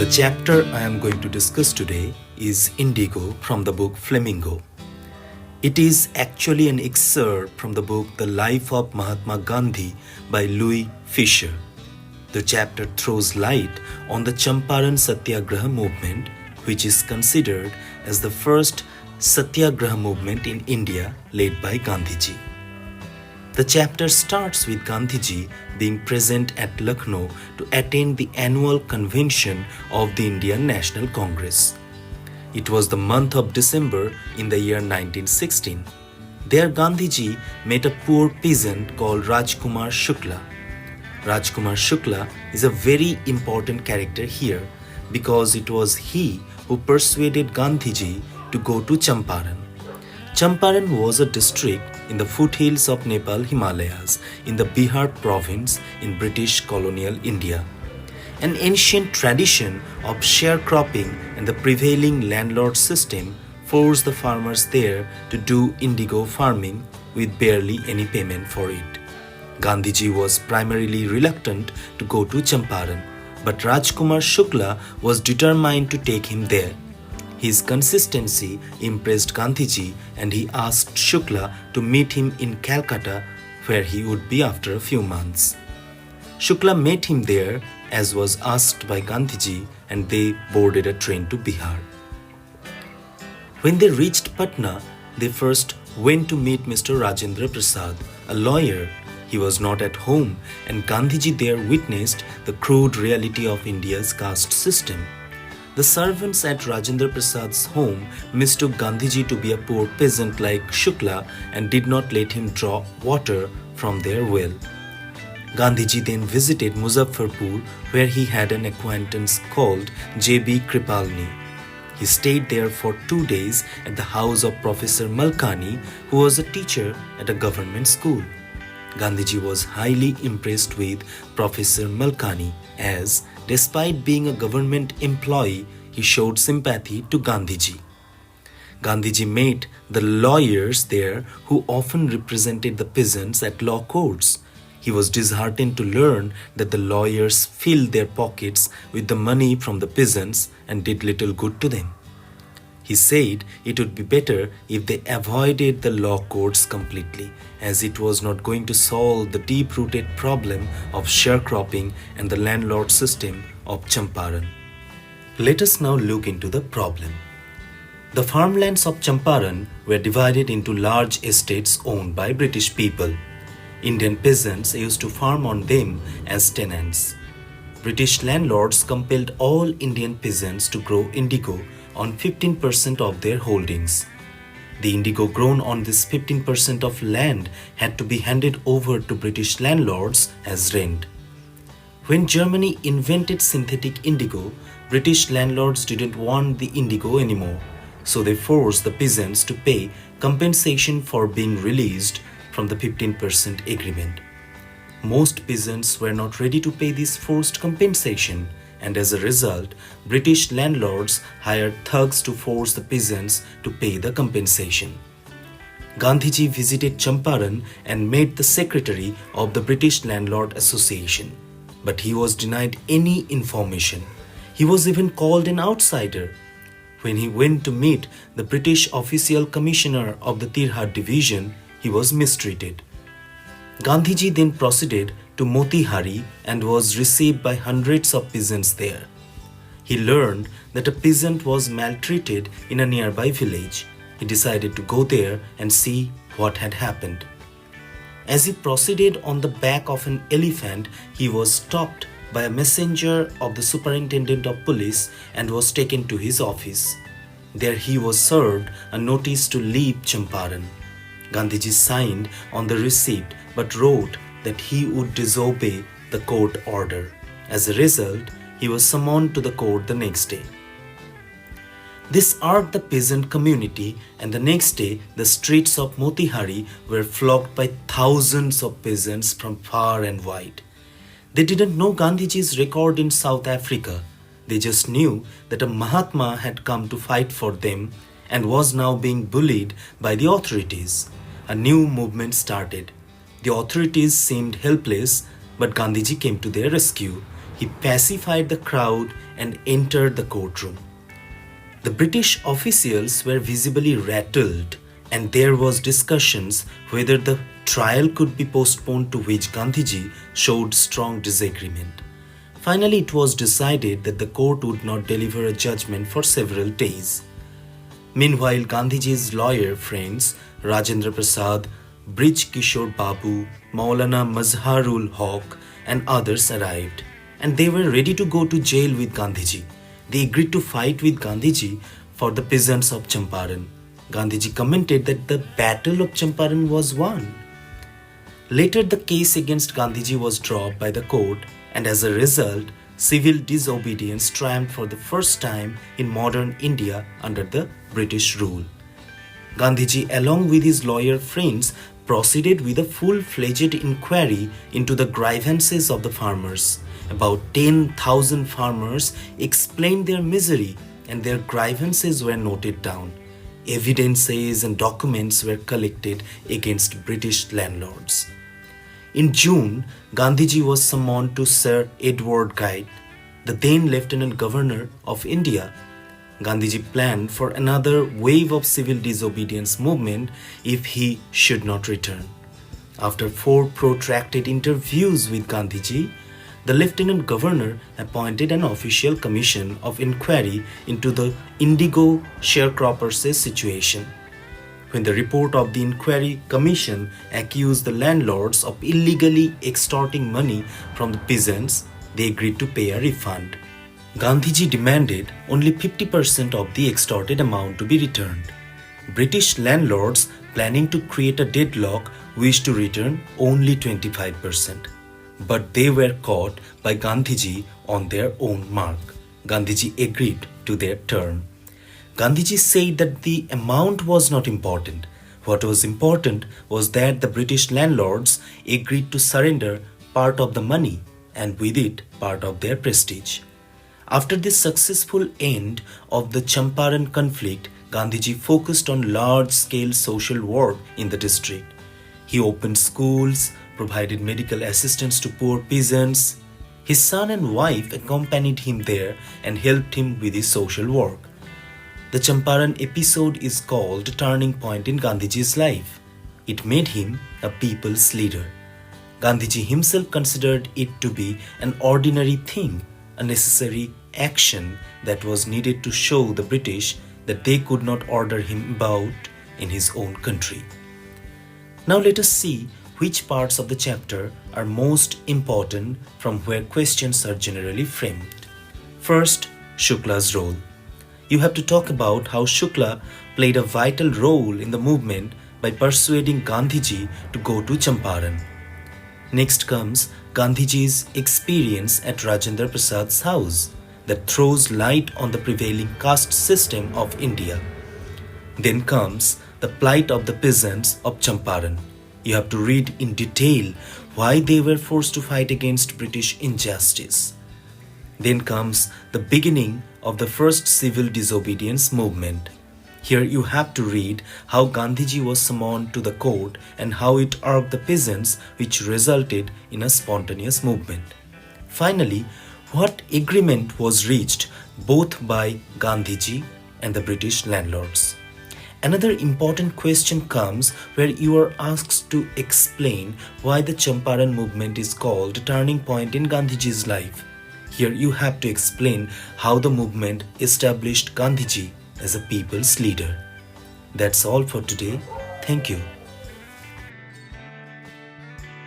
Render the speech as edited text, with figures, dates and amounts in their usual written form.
The chapter I am going to discuss today is Indigo from the book Flamingo. It is actually an excerpt from the book The Life of Mahatma Gandhi by Louis Fisher. The chapter throws light on the Champaran Satyagraha movement, which is considered as the first Satyagraha movement in India led by Gandhiji. The chapter starts with Gandhiji being present at Lucknow to attend the annual convention of the Indian National Congress. It was the month of December in the year 1916. There Gandhiji met a poor peasant called Rajkumar Shukla. Rajkumar Shukla is a very important character here because it was he who persuaded Gandhiji to go to Champaran. Champaran was a district in the foothills of Nepal Himalayas in the Bihar province in British colonial India. An ancient tradition of sharecropping and the prevailing landlord system forced the farmers there to do indigo farming with barely any payment for it. Gandhiji was primarily reluctant to go to Champaran, but Rajkumar Shukla was determined to take him there. His consistency impressed Gandhiji and he asked Shukla to meet him in Calcutta where he would be after a few months. Shukla met him there as was asked by Gandhiji and they boarded a train to Bihar. When they reached Patna, they first went to meet Mr. Rajendra Prasad, a lawyer. He was not at home and Gandhiji there witnessed the crude reality of India's caste system. The servants at Rajendra Prasad's home mistook Gandhiji to be a poor peasant like Shukla and did not let him draw water from their well. Gandhiji then visited Muzaffarpur where he had an acquaintance called J.B. Kripalni. He stayed there for 2 days at the house of Professor Malkani, who was a teacher at a government school. Gandhiji was highly impressed with Professor Malkani as, despite being a government employee, he showed sympathy to Gandhiji. Gandhiji met the lawyers there who often represented the peasants at law courts. He was disheartened to learn that the lawyers filled their pockets with the money from the peasants and did little good to them. He said it would be better if they avoided the law courts completely, as it was not going to solve the deep-rooted problem of sharecropping and the landlord system of Champaran. Let us now look into the problem. The farmlands of Champaran were divided into large estates owned by British people. Indian peasants used to farm on them as tenants. British landlords compelled all Indian peasants to grow indigo on 15% of their holdings. The indigo grown on this 15% of land had to be handed over to British landlords as rent. When Germany invented synthetic indigo, British landlords didn't want the indigo anymore, so they forced the peasants to pay compensation for being released from the 15% agreement. Most peasants were not ready to pay this forced compensation, and as a result, British landlords hired thugs to force the peasants to pay the compensation. Gandhiji visited Champaran and met the secretary of the British Landlord Association, but he was denied any information. He was even called an outsider. When he went to meet the British official commissioner of the Tirhut division, he was mistreated. Gandhiji then proceeded to Motihari and was received by hundreds of peasants there. He learned that a peasant was maltreated in a nearby village. He decided to go there and see what had happened. As he proceeded on the back of an elephant, he was stopped by a messenger of the superintendent of police and was taken to his office. There he was served a notice to leave Champaran. Gandhiji signed on the receipt but wrote that he would disobey the court order. As a result, he was summoned to the court the next day. This irked the peasant community, and the next day the streets of Motihari were flocked by thousands of peasants from far and wide. They didn't know Gandhiji's record in South Africa. They just knew that a Mahatma had come to fight for them and was now being bullied by the authorities. A new movement started. The authorities seemed helpless, but Gandhiji came to their rescue. he pacified the crowd and entered the courtroom. The British officials were visibly rattled, and there was discussions whether the trial could be postponed, to which Gandhiji showed strong disagreement. Finally, it was decided that the court would not deliver a judgment for several days. Meanwhile, Gandhiji's lawyer friends Rajendra Prasad, Brij Kishore Babu, Maulana Mazharul Haq and others arrived, and they were ready to go to jail with Gandhiji. They agreed to fight with Gandhiji for the peasants of Champaran. Gandhiji commented that the battle of Champaran was won. Later, the case against Gandhiji was dropped by the court, and as a result, civil disobedience triumphed for the first time in modern India under the British rule. Gandhiji, along with his lawyer friends, proceeded with a full-fledged inquiry into the grievances of the farmers. About 10,000 farmers explained their misery, and their grievances were noted down. Evidences and documents were collected against British landlords. In June, Gandhiji was summoned to Sir Edward Guide, the then Lieutenant Governor of India. Gandhiji planned for another wave of civil disobedience movement if he should not return. After 4 protracted interviews with Gandhiji, the Lieutenant Governor appointed an official commission of inquiry into the indigo sharecroppers' situation. When the report of the inquiry commission accused the landlords of illegally extorting money from the peasants, they agreed to pay a refund. Gandhiji demanded only 50% of the extorted amount to be returned. British landlords, planning to create a deadlock, wished to return only 25%. But they were caught by Gandhiji on their own mark. Gandhiji agreed to their term. Gandhiji said that the amount was not important. What was important was that the British landlords agreed to surrender part of the money, and with it part of their prestige. After the successful end of the Champaran conflict, Gandhiji focused on large-scale social work in the district. He opened schools, provided medical assistance to poor peasants. His son and wife accompanied him there and helped him with his social work. The Champaran episode is called a turning point in Gandhiji's life. It made him a people's leader. Gandhiji himself considered it to be an ordinary thing, a necessary action that was needed to show the British that they could not order him about in his own country. Now let us see which parts of the chapter are most important, from where questions are generally framed. First, Shukla's role. You have to talk about how Shukla played a vital role in the movement by persuading Gandhiji to go to Champaran. Next comes Gandhiji's experience at Rajendra Prasad's house that throws light on the prevailing caste system of India. Then comes the plight of the peasants of Champaran. You have to read in detail why they were forced to fight against British injustice. Then comes the beginning of the first civil disobedience movement. Here you have to read how Gandhiji was summoned to the court and how it urged the peasants, which resulted in a spontaneous movement. Finally, what agreement was reached both by Gandhiji and the British landlords. Another important question comes where you are asked to explain why the Champaran movement is called a turning point in Gandhiji's life. Here you have to explain how the movement established Gandhiji as a people's leader. That's all for today. Thank you.